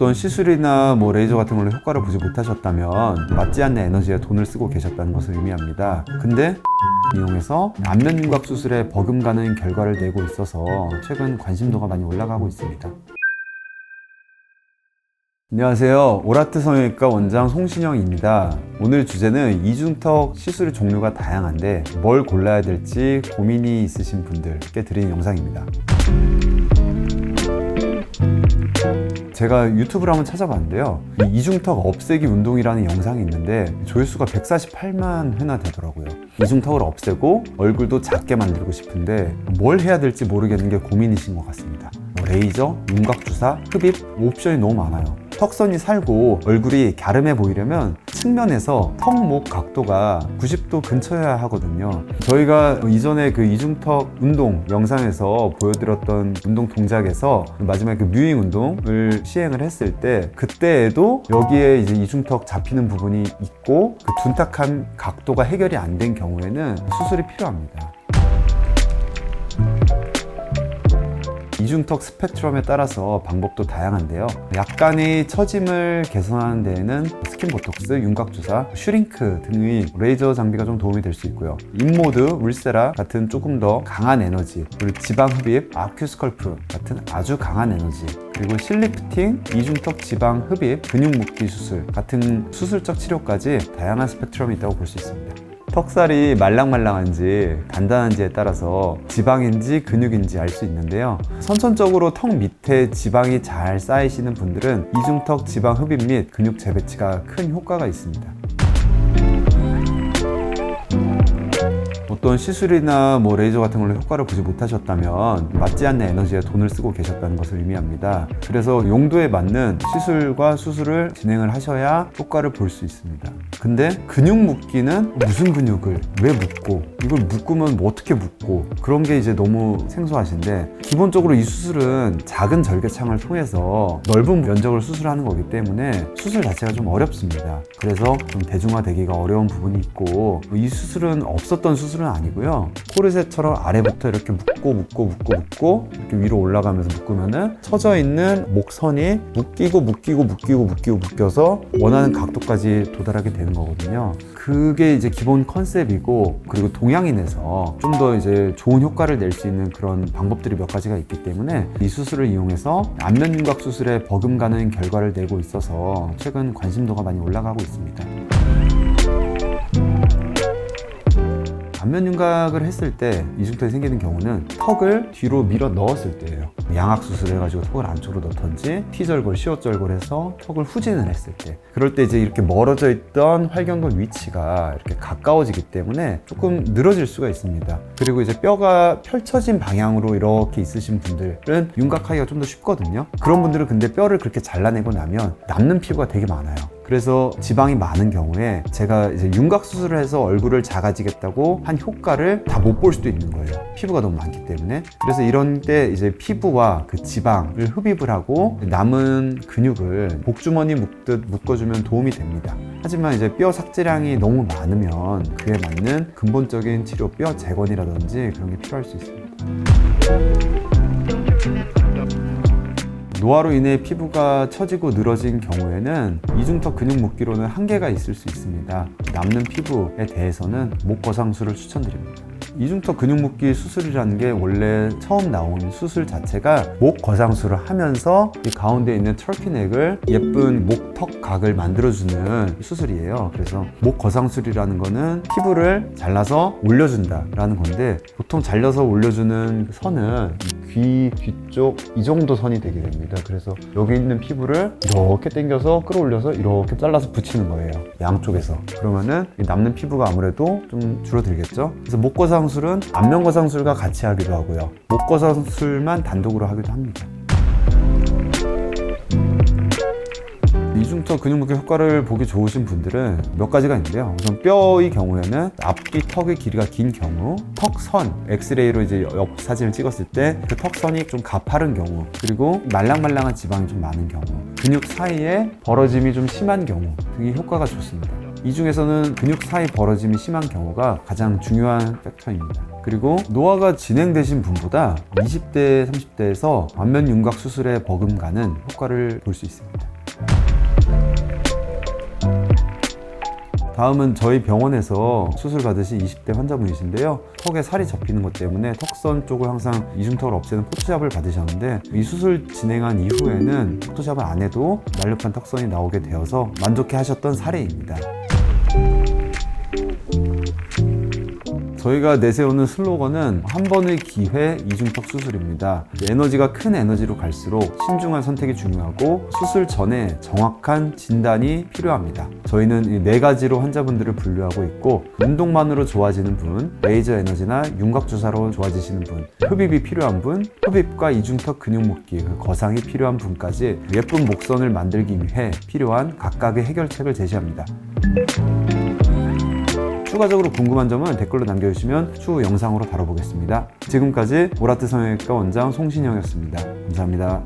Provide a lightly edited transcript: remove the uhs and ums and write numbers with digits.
어떤 시술이나 레이저 같은 걸로 효과를 보지 못하셨다면 맞지 않는 에너지에 돈을 쓰고 계셨다는 것을 의미합니다. 근데 이용해서 안면 윤곽 수술에 버금가는 결과를 내고 있어서 최근 관심도가 많이 올라가고 있습니다. 안녕하세요. 오라트 성형외과 원장 송신영입니다. 오늘 주제는 이중턱 시술 종류가 다양한데 뭘 골라야 될지 고민이 있으신 분들께 드리는 영상입니다. 제가 유튜브를 한번 찾아봤는데요, 이중턱 없애기 운동이라는 영상이 있는데 조회수가 148만 회나 되더라고요. 이중턱을 없애고 얼굴도 작게 만들고 싶은데 뭘 해야 될지 모르겠는 게 고민이신 것 같습니다. 레이저, 윤곽주사, 흡입, 옵션이 너무 많아요. 턱선이 살고 얼굴이 갸름해 보이려면 측면에서 턱, 목 각도가 90도 근처여야 하거든요. 저희가 이전에 그 이중턱 운동 영상에서 보여드렸던 운동 동작에서 마지막에 그 뮤잉 운동을 시행을 했을 때 그때에도 여기에 이제 이중턱 잡히는 부분이 있고 그 둔탁한 각도가 해결이 안 된 경우에는 수술이 필요합니다. 이중턱 스펙트럼에 따라서 방법도 다양한데요. 약간의 처짐을 개선하는 데에는 스킨보톡스, 윤곽주사, 슈링크 등의 레이저 장비가 좀 도움이 될 수 있고요. 인모드, 울세라 같은 조금 더 강한 에너지, 그리고 지방흡입, 아큐스컬프 같은 아주 강한 에너지, 그리고 실리프팅, 이중턱 지방 흡입, 근육 묶기 수술 같은 수술적 치료까지 다양한 스펙트럼이 있다고 볼 수 있습니다. 턱살이 말랑말랑한지 단단한지에 따라서 지방인지 근육인지 알 수 있는데요. 선천적으로 턱 밑에 지방이 잘 쌓이시는 분들은 이중턱 지방 흡입 및 근육 재배치가 큰 효과가 있습니다. 어떤 시술이나 레이저 같은 걸로 효과를 보지 못하셨다면 맞지 않는 에너지에 돈을 쓰고 계셨다는 것을 의미합니다. 그래서 용도에 맞는 시술과 수술을 진행을 하셔야 효과를 볼 수 있습니다. 근데 근육 묶기는 무슨 근육을 왜 묶고 이걸 묶으면 어떻게 묶고 그런 게 이제 너무 생소하신데, 기본적으로 이 수술은 작은 절개창을 통해서 넓은 면적을 수술하는 거기 때문에 수술 자체가 좀 어렵습니다. 그래서 좀 대중화되기가 어려운 부분이 있고, 이 수술은 없었던 수술은 아니고요. 코르셋처럼 아래부터 이렇게 묶고 이렇게 위로 올라가면서 묶으면은 처져 있는 목선이 묶여서 원하는 각도까지 도달하게 되는 거거든요. 그게 이제 기본 컨셉이고, 그리고 동양인에서 좀 더 이제 좋은 효과를 낼 수 있는 그런 방법들이 몇 가지가 있기 때문에 이 수술을 이용해서 안면 윤곽 수술에 버금가는 결과를 내고 있어서 최근 관심도가 많이 올라가고 있습니다. 안면 윤곽을 했을 때 이중턱이 생기는 경우는 턱을 뒤로 밀어 넣었을 때예요. 양악 수술을 해가지고 턱을 안쪽으로 넣던지 T절골, 시옷절골 해서 턱을 후진을 했을 때, 그럴 때 이제 이렇게 멀어져 있던 활경근 위치가 이렇게 가까워지기 때문에 조금 늘어질 수가 있습니다. 그리고 이제 뼈가 펼쳐진 방향으로 이렇게 있으신 분들은 윤곽하기가 좀 더 쉽거든요. 그런 분들은 근데 뼈를 그렇게 잘라내고 나면 남는 피부가 되게 많아요. 그래서 지방이 많은 경우에 제가 이제 윤곽 수술을 해서 얼굴을 작아지겠다고 한 효과를 다 못 볼 수도 있는 거예요. 피부가 너무 많기 때문에. 그래서 이런 때 이제 피부와 그 지방을 흡입을 하고 남은 근육을 복주머니 묶듯 묶어주면 도움이 됩니다. 하지만 이제 뼈 삭제량이 너무 많으면 그에 맞는 근본적인 치료, 뼈 재건이라든지 그런 게 필요할 수 있습니다. 노화로 인해 피부가 처지고 늘어진 경우에는 이중턱 근육 묶기로는 한계가 있을 수 있습니다. 남는 피부에 대해서는 목 거상술을 추천드립니다. 이중턱 근육 묶기 수술이라는 게 원래 처음 나온 수술 자체가 목 거상술을 하면서 이 가운데 있는 터키넥을 예쁜 목턱 각을 만들어주는 수술이에요. 그래서 목 거상술이라는 거는 피부를 잘라서 올려준다 라는 건데, 보통 잘라서 올려주는 선은 귀 뒤쪽 이 정도 선이 되게 됩니다. 그래서 여기 있는 피부를 이렇게 당겨서 끌어올려서 이렇게 잘라서 붙이는 거예요, 양쪽에서. 그러면은 남는 피부가 아무래도 좀 줄어들겠죠. 그래서 목 거상술은 안면 거상술과 같이 하기도 하고요, 목 거상술만 단독으로 하기도 합니다. 이중턱 근육 묶기 효과를 보기 좋으신 분들은 몇 가지가 있는데요. 우선 뼈의 경우에는 앞뒤 턱의 길이가 긴 경우, 턱선, 엑스레이로 이제 옆 사진을 찍었을 때 그 턱선이 좀 가파른 경우, 그리고 말랑말랑한 지방이 좀 많은 경우, 근육 사이에 벌어짐이 좀 심한 경우 등이 효과가 좋습니다. 이 중에서는 근육 사이 벌어짐이 심한 경우가 가장 중요한 팩터입니다. 그리고 노화가 진행되신 분보다 20대, 30대에서 안면 윤곽 수술에 버금가는 효과를 볼 수 있습니다. 다음은 저희 병원에서 수술 받으신 20대 환자분이신데요. 턱에 살이 접히는 것 때문에 턱선 쪽을 항상 이중턱을 없애는 포토샵을 받으셨는데 이 수술 진행한 이후에는 포토샵을 안 해도 날렵한 턱선이 나오게 되어서 만족해 하셨던 사례입니다. 저희가 내세우는 슬로건은 한 번의 기회 이중턱 수술입니다. 에너지가 큰 에너지로 갈수록 신중한 선택이 중요하고 수술 전에 정확한 진단이 필요합니다. 저희는 이 4가지로 환자분들을 분류하고 있고 운동만으로 좋아지는 분, 레이저 에너지나 윤곽 주사로 좋아지시는 분, 흡입이 필요한 분, 흡입과 이중턱 근육 묶기, 거상이 필요한 분까지 예쁜 목선을 만들기 위해 필요한 각각의 해결책을 제시합니다. 추가적으로 궁금한 점은 댓글로 남겨주시면 추후 영상으로 다뤄보겠습니다. 지금까지 오라트 성형외과 원장 송신영이었습니다. 감사합니다.